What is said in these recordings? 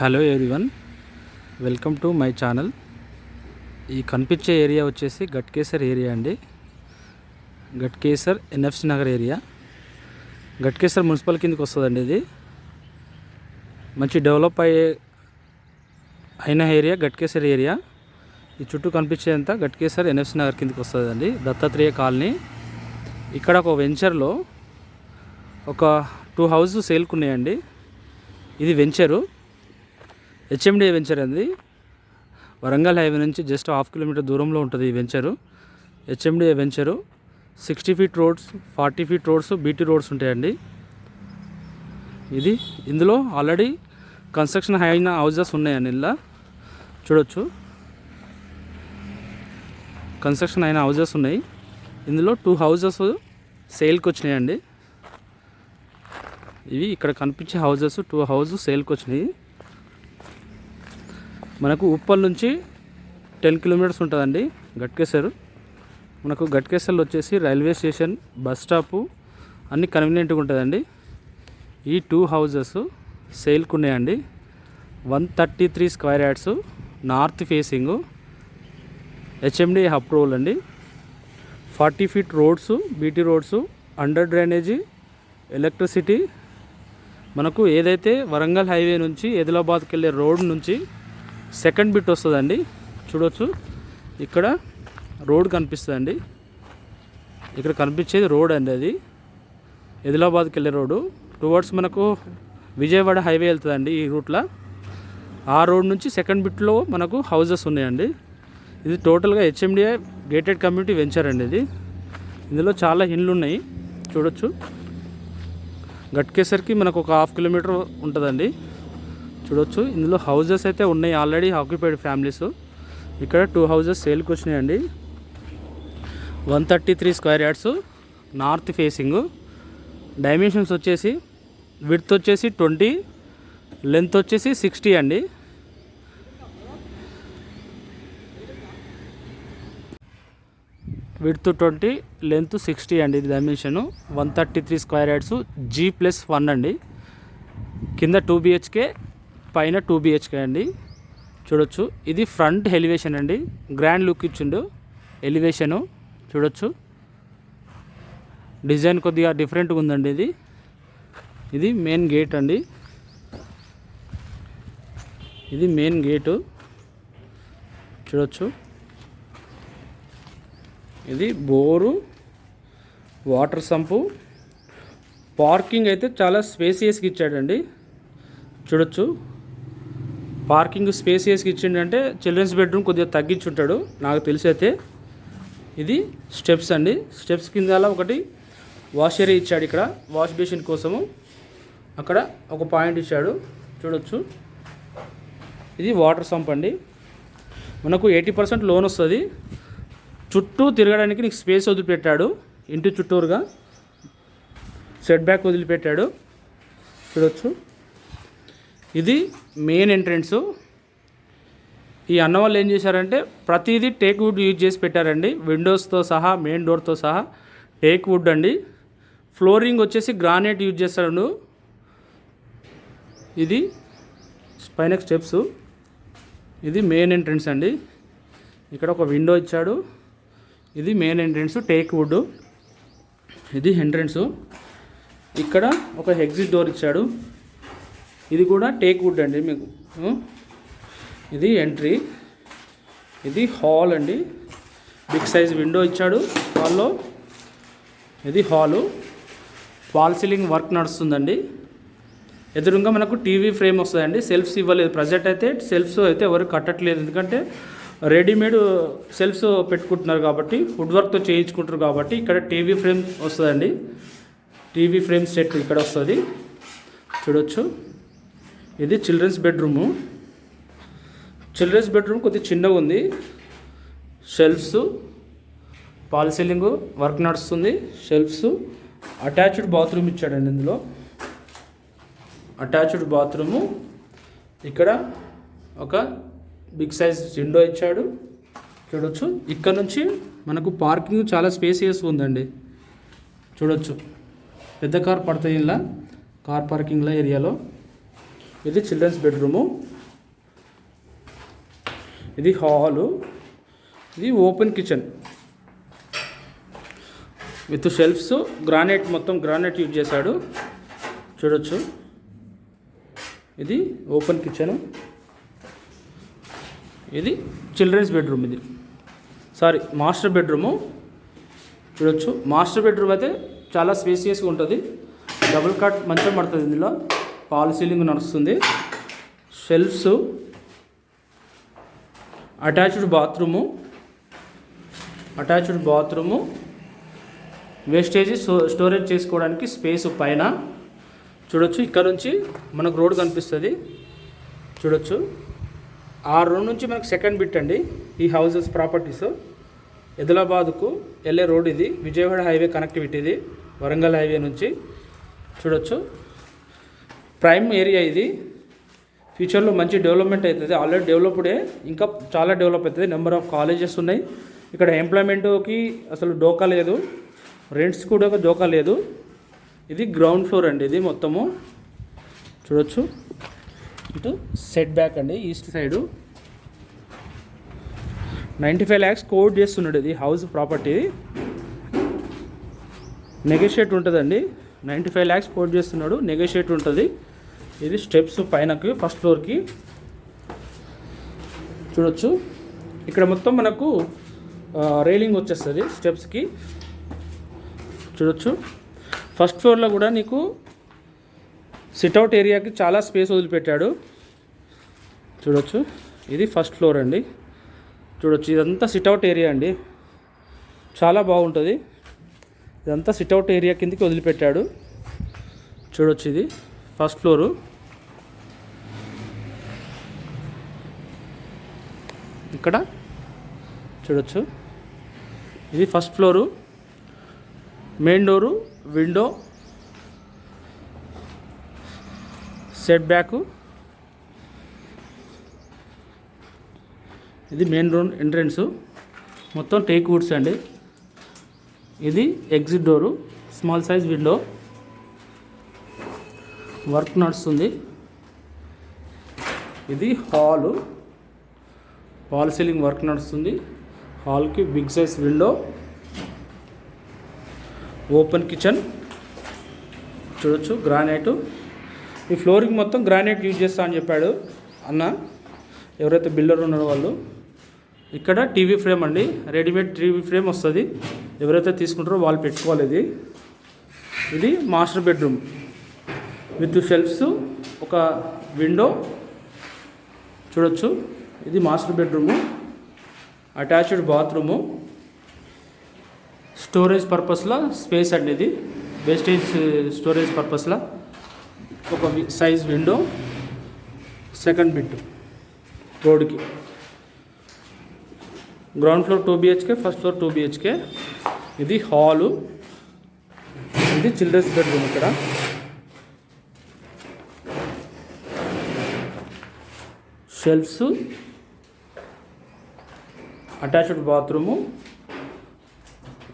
Hello everyone, welcome to my channel. ఈ కనిపించే area వచ్చేసి గట్కేసర్ ఏరియా అండి. Ghatkesar NFC Nagar area, Ghatkesar municipal కిందకి వస్తుందండి. ఇది మంచి డెవలప్ అయిన ఏరియా గట్కేసర్ ఏరియా. ఈ చుట్టూ కనిపించేంత గట్కేసర్ ఎన్ఎఫ్సి నగర్ కిందకి వస్తుందండి. దత్తాత్రేయ కాలనీ. ఇక్కడ ఒక వెంచర్లో ఒక 2 హౌసెస్ సేల్కున్నాయండి. ఇది వెంచరు, హెచ్ఎండిఏ వెంచర్ అండి. వరంగల్ హైవే నుంచి జస్ట్ 1/2 కిలోమీటర్ దూరంలో ఉంటుంది ఈ venture. HMDA venture. 60 feet roads, 40 feet roads, BT roads ఉంటాయండి. ఇందులో ఆల్రెడీ కన్స్ట్రక్షన్ అయిన హౌజెస్ ఉన్నాయండి. ఇలా చూడొచ్చు, కన్స్ట్రక్షన్ అయిన హౌజెస్ ఉన్నాయి. ఇందులో 2 హౌజెస్ సేల్కి వచ్చినాయండి. ఇవి ఇక్కడ కనిపించే హౌజెస్ 2 హౌజెస్ సేల్కి వచ్చినాయి. మనకు ఉప్పల్ నుంచి 10 కిలోమీటర్స్ ఉంటుందండి గట్కేసర్. మనకు గట్కేసర్లో వచ్చేసి రైల్వే స్టేషన్, బస్ స్టాపు అన్నీ కన్వీనియంట్గా ఉంటుందండి. ఈ 2 హౌజెస్ సేల్కి ఉన్నాయండి. 133 square yards, north facing, HMDA approval అండి. 40 feet roads, BT roads, under drainage, electricity. మనకు ఏదైతే వరంగల్ హైవే నుంచి ఆదిలాబాద్కి వెళ్ళే రోడ్ నుంచి సెకండ్ బిట్ వస్తుందండి. చూడొచ్చు, ఇక్కడ రోడ్ కనిపిస్తుందండి. ఇక్కడ కనిపించేది రోడ్ అండి. అది ఆదిలాబాద్కి వెళ్ళే రోడ్డు. టువర్డ్స్ మనకు విజయవాడ హైవే వెళ్తుందండి ఈ రూట్లో. ఆ రోడ్ నుంచి సెకండ్ బిట్లో మనకు హౌజెస్ ఉన్నాయండి. ఇది టోటల్గా హెచ్ఎండిఏ గేటెడ్ కమ్యూనిటీ వెంచర్ అండి. ఇందులో చాలా ఇండ్లు ఉన్నాయి. చూడొచ్చు, గట్కేసర్కి మనకు ఒక 1/2 కిలోమీటర్ ఉంటుందండి. చూడొచ్చు, ఇందులో హౌజెస్ అయితే ఉన్నాయి ఆల్రెడీ ఆక్యుపైడ్ ఫ్యామిలీస్. ఇక్కడ 2 హౌజెస్ సేల్కి వచ్చినాయండి. 133 square yards, north facing. Dimensions వచ్చేసి విడ్త్ వచ్చేసి 20, లెంత్ వచ్చేసి 60 అండి. విడ్త్ 20, లెంత్ 60 అండి. ఇది డైమెన్షను. 133 స్క్వేర్ యార్డ్స్, G+1 అండి. కింద 2 BHK, పైన 2 BHK అండి. చూడొచ్చు, ఇది ఫ్రంట్ ఎలివేషన్ అండి. గ్రాండ్ లుక్ ఇచ్చిండు ఎలివేషను. చూడొచ్చు, డిజైన్ కొద్దిగా డిఫరెంట్గా ఉందండి. ఇది మెయిన్ గేట్ అండి. ఇది మెయిన్ గేటు. చూడొచ్చు, ఇది బోరు, వాటర్ సంపు. పార్కింగ్ అయితే చాలా స్పేసియస్గా ఇచ్చాడండి. చూడొచ్చు, పార్కింగ్ స్పేసియస్గా ఇచ్చిండంటే చిల్డ్రన్స్ బెడ్రూమ్ కొద్దిగా తగ్గించుంటాడు నాకు తెలిసి అయితే. ఇది స్టెప్స్ అండి. స్టెప్స్ కింద ఒకటి వాష్ ఏరియా ఇచ్చాడు. ఇక్కడ వాష్ బేసిన్ కోసము అక్కడ ఒక పాయింట్ ఇచ్చాడు. చూడొచ్చు, ఇది వాటర్ సంప్ అండి. మనకు 80% లోన్ వస్తుంది. చుట్టూ తిరగడానికి నీకు స్పేస్ వదిలిపెట్టాడు. ఇంటి చుట్టూరుగా సెట్ బ్యాక్ వదిలిపెట్టాడు. చూడొచ్చు, ఇది మెయిన్ ఎంట్రన్స్. ఈ అన్న వాళ్ళు ఏం చేశారంటే ప్రతిదీ టేక్ వుడ్ యూజ్ చేసి పెట్టారండి. విండోస్తో సహా, మెయిన్ డోర్తో సహా టేక్ వుడ్ అండి. ఫ్లోరింగ్ వచ్చేసి గ్రానైట్ యూజ్ చేస్తాడు. ఇది పైన స్టెప్స్. ఇది మెయిన్ ఎంట్రన్స్ అండి. ఇక్కడ ఒక విండో ఇచ్చాడు. ఇది మెయిన్ ఎంట్రన్స్, టేక్ వుడ్. ఇది ఎంట్రన్స్. ఇక్కడ ఒక ఎగ్జిట్ డోర్ ఇచ్చాడు. ఇది కూడా టేక్ వుడ్ అండి. మీకు ఇది ఎంట్రీ. ఇది హాల్ అండి. బిగ్ సైజ్ విండో ఇచ్చాడు హాల్లో. ఇది హాలు. ఫాల్ సీలింగ్ వర్క్ నడుస్తుందండి. ఎదురుగా మనకు టీవీ ఫ్రేమ్ వస్తుందండి. సెల్ఫ్స్ ఇవ్వలేదు ప్రజెంట్ అయితే. సెల్ఫ్స్ అయితే ఎవరు కట్టట్లేదు, ఎందుకంటే రెడీమేడ్ సెల్ఫ్స్ పెట్టుకుంటున్నారు కాబట్టి, వుడ్ వర్క్తో చేయించుకుంటారు కాబట్టి. ఇక్కడ టీవీ ఫ్రేమ్ వస్తుందండి. టీవీ ఫ్రేమ్ సెట్ ఇక్కడ వస్తుంది. చూడొచ్చు, ఇది చిల్డ్రన్స్ బెడ్రూము. చిల్డ్రన్స్ బెడ్రూమ్ కొద్దిగా చిన్నగా ఉంది. షెల్ఫ్స్, ఫాల్ సీలింగ్ వర్క్ నడుస్తుంది. షెల్ఫ్స్, అటాచ్డ్ బాత్రూమ్ ఇచ్చాడండి. ఇందులో అటాచ్డ్ బాత్రూము. ఇక్కడ ఒక బిగ్ సైజ్ విండో ఇచ్చాడు. చూడొచ్చు, ఇక్కడ నుంచి మనకు పార్కింగ్ చాలా స్పేసియస్ ఉందండి. చూడొచ్చు, పెద్ద కార్ పడతాయి ఇలా కార్ పార్కింగ్లో ఏరియాలో. ఇది చిల్డ్రన్స్ బెడ్రూము, ఇది హాలు, ఇది open kitchen with shelves. Granite, మొత్తం గ్రానైట్ యూజ్ చేశాడు చూడొచ్చు. ఇది ఓపెన్ కిచెన్, ఇది చిల్డ్రన్స్ బెడ్రూమ్, ఇది మాస్టర్ బెడ్రూము చూడొచ్చు. మాస్టర్ బెడ్రూమ్ అయితే చాలా స్పేసియస్గా ఉంటుంది. డబుల్ కాట్ మంచం పడుతుంది ఇందులో, ఫాల్ సీలింగ్ నడుస్తుంది. Shelves, attached bathroom, wastage storage చేసుకోవడానికి స్పేస్ పైన చూడొచ్చు. ఇక్కడ నుంచి మనకు రోడ్ కనిపిస్తుంది చూడొచ్చు. ఆ రోడ్ నుంచి మనకు సెకండ్ బిట్ అండి ఈ హౌసెస్ ప్రాపర్టీస్. ఆదిలాబాద్కు వెళ్ళే రోడ్ ఇది, విజయవాడ హైవే కనెక్టివిటీ, ఇది వరంగల్ హైవే నుంచి చూడొచ్చు. ప్రైమ్ ఏరియా ఇది. ఫ్యూచర్లో మంచి డెవలప్మెంట్ అవుతుంది. ఆల్రెడీ డెవలప్డే, ఇంకా చాలా డెవలప్ అవుతుంది. నెంబర్ ఆఫ్ కాలేజెస్ ఉన్నాయి ఇక్కడ. ఎంప్లాయ్మెంట్కి అసలు డోకా లేదు, రెంట్స్ కూడా డోకా లేదు. ఇది గ్రౌండ్ ఫ్లోర్ అండి, ఇది మొత్తము చూడొచ్చు. ఇటు సెట్ బ్యాక్ అండి, ఈస్ట్ సైడు 95 lakhs కోట్ చేస్తున్నాడు. ఇది హౌస్ ప్రాపర్టీ, నెగోషియేట్ ఉంటుందండి. 95 lakhs కోట్ చేస్తున్నాడు, నెగోషియేట్ ఉంటుంది. ఇది స్టెప్స్ పైనకి ఫస్ట్ ఫ్లోర్కి చూడొచ్చు. ఇక్కడ మొత్తం మనకు రైలింగ్ వచ్చేస్తుంది స్టెప్స్కి చూడొచ్చు. ఫస్ట్ ఫ్లోర్లో కూడా నీకు సిట్అవుట్ ఏరియాకి చాలా స్పేస్ వదిలిపెట్టాడు చూడొచ్చు. ఇది ఫస్ట్ ఫ్లోర్ అండి చూడొచ్చు. ఇదంతా సిట్అవుట్ ఏరియా అండి, చాలా బాగుంటుంది. ఇదంతా సిట్అవుట్ ఏరియా కిందకి వదిలిపెట్టాడు చూడొచ్చు. ఇది ఫస్ట్ ఫ్లోరు. ఇక్కడ చూడొచ్చు, ఇది first floor. Main door, window, set back, ఇది మెయిన్ డోర్ ఎంట్రన్స్, మొత్తం టేక్ వుడ్స్ అండి. ఇది exit door, small size window, work నడుస్తుంది. ఇది హాలు, ఫాల్ సీలింగ్ వర్క్ నడుస్తుంది. హాల్కి big size window, open kitchen చూడొచ్చు. గ్రానైటు, ఈ ఫ్లోరింగ్ మొత్తం గ్రానైట్ యూజ్ చేస్తా అని చెప్పాడు అన్న, ఎవరైతే బిల్డర్ ఉన్నారో వాళ్ళు. ఇక్కడ టీవీ ఫ్రేమ్ అండి, రెడీమేడ్ టీవీ ఫ్రేమ్ వస్తుంది. ఎవరైతే తీసుకుంటారో వాళ్ళు పెట్టుకోవాలి. ఇది మాస్టర్ బెడ్రూమ్ విత్ షెల్ఫ్స్, ఒక విండో చూడొచ్చు. ఇది master bedroom, attached bathroom, storage పర్పస్లో స్పేస్ అండి. ఇది వేస్టేజ్ స్టోరేజ్ పర్పస్లో ఒక సైజ్ విండో, సెకండ్ బిట్ రోడ్కి. Ground floor 2 BHK, first floor 2 BHK. ఇది హాలు, ఇది చిల్డ్రన్స్ బెడ్రూమ్. ఇక్కడ షెల్ఫ్స్, అటాచ్డ్ బాత్రూము,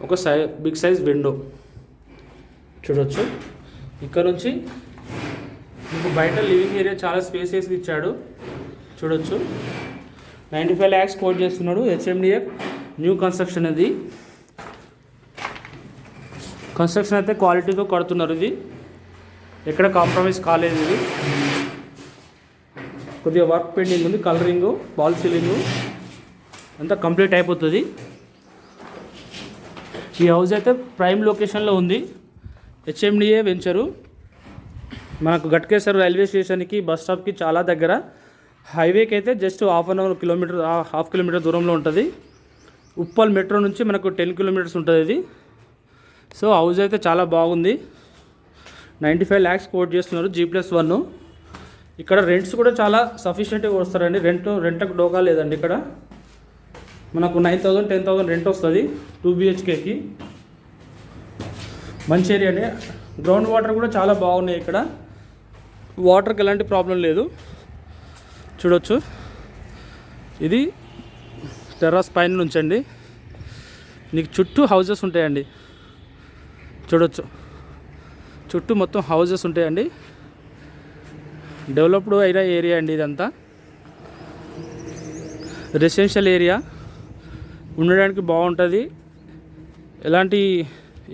ఒక బిగ్ సైజ్ విండో చూడొచ్చు. ఇక్కడ నుంచి మీకు బయట లివింగ్ ఏరియా చాలా స్పేసెస్గా ఇచ్చాడు చూడొచ్చు. 95 lakhs కోట్ చేస్తున్నాడు. HMDA new construction. ఇది కన్స్ట్రక్షన్ అయితే క్వాలిటీతో కడుతున్నారు. ఇది ఎక్కడ కాంప్రమైజ్ కాలేదు. ఇది కొద్దిగా వర్క్ పెండింగ్ ఉంది, కలరింగు, ఫాల్ సీలింగు అంతా కంప్లీట్ అయిపోతుంది. ఈ హౌస్ అయితే ప్రైమ్ లొకేషన్లో ఉంది. HMDA వెంచరు, మనకు గట్కేసర్ రైల్వే స్టేషన్కి, బస్ స్టాప్కి చాలా దగ్గర. హైవేకి అయితే జస్ట్ హాఫ్ కిలోమీటర్ దూరంలో ఉంటుంది. ఉప్పల్ మెట్రో నుంచి మనకు 10 kilometers ఉంటుంది ఇది. సో హౌస్ అయితే చాలా బాగుంది. 95 lakhs కోట్ చేస్తున్నారు, G+1. ఇక్కడ రెంట్స్ కూడా చాలా సఫిషియెంట్గా వస్తారండి. రెంట్కి డోకా లేదండి. ఇక్కడ మనకు 9,000 10,000 రెంట్ వస్తుంది 2 BHKకి. మంచి ఏరియానే. గ్రౌండ్ వాటర్ కూడా చాలా బాగున్నాయి. ఇక్కడ వాటర్కి ఎలాంటి ప్రాబ్లం లేదు చూడొచ్చు. ఇది టెర్రస్ పైన నుంచి అండి, నీకు చుట్టూ హౌజెస్ ఉంటాయండి చూడొచ్చు. చుట్టూ మొత్తం హౌజెస్ ఉంటాయండి. డెవలప్డ్ అయిన ఏరియా అండి ఇదంతా. రెసిడెన్షియల్ ఏరియా, ఉండడానికి బాగుంటుంది, ఎలాంటి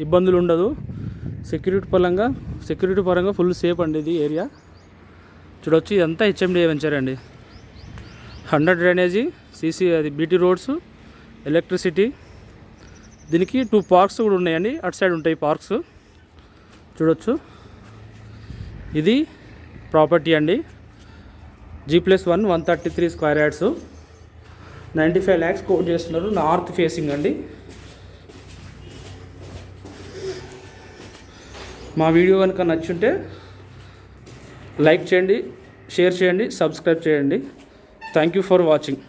ఇబ్బందులు ఉండదు. సెక్యూరిటీ పరంగా ఫుల్ సేఫ్ అండి ఇది ఏరియా. చూడొచ్చు ఇదంతా హెచ్ఎండిఏ వెంచర్ అండి. 100 డ్రైనేజీ, సీసీ అది బీటీ రోడ్స్, ఎలక్ట్రిసిటీ. దీనికి 2 పార్క్స్ కూడా ఉన్నాయండి, అటు సైడ్ ఉంటాయి పార్క్స్. చూడొచ్చు ఇది ప్రాపర్టీ అండి. G+1 133 square yards, 95 lakhs quote చేస్తున్నారు. నార్త్ ఫేసింగ్ అండి. మా వీడియో కనుక నచ్చుంటే లైక్ చేయండి, షేర్ చేయండి, సబ్స్క్రైబ్ చేయండి. Thank you for watching.